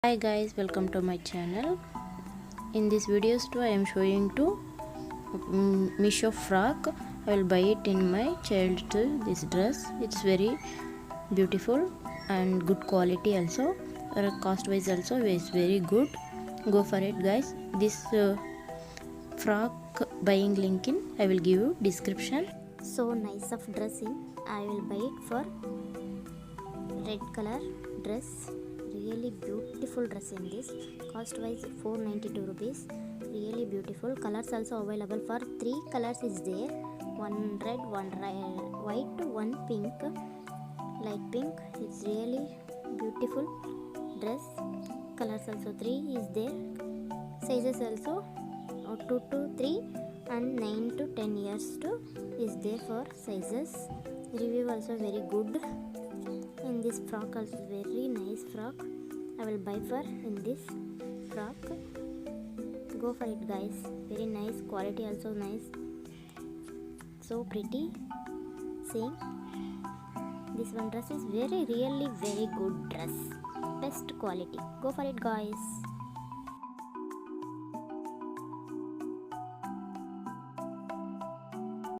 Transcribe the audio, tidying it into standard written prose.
Hi guys, welcome to my channel. In this videos too I am showing to Meesho frock. I will buy it in my child to this dress. It's very beautiful and good quality also. Cost wise also is very good. Go for it guys. This frock buying link in I will give you description. So nice of dressing. I will buy it for red color dress. Really beautiful dress in this. Cost wise 492 rupees. Really beautiful. Colors also available for 3 colors is there. One red, one white, one pink, light pink. It's really beautiful dress. Colors also 3 is there. Sizes also 2 to 3 and 9 to 10 years to is there for sizes. Review also very good. In this frock also very nice frock. I will buy for in this frock. Go for it guys. Very nice quality also nice. So pretty. Same. This one dress is really good dress. Best quality. Go for it guys.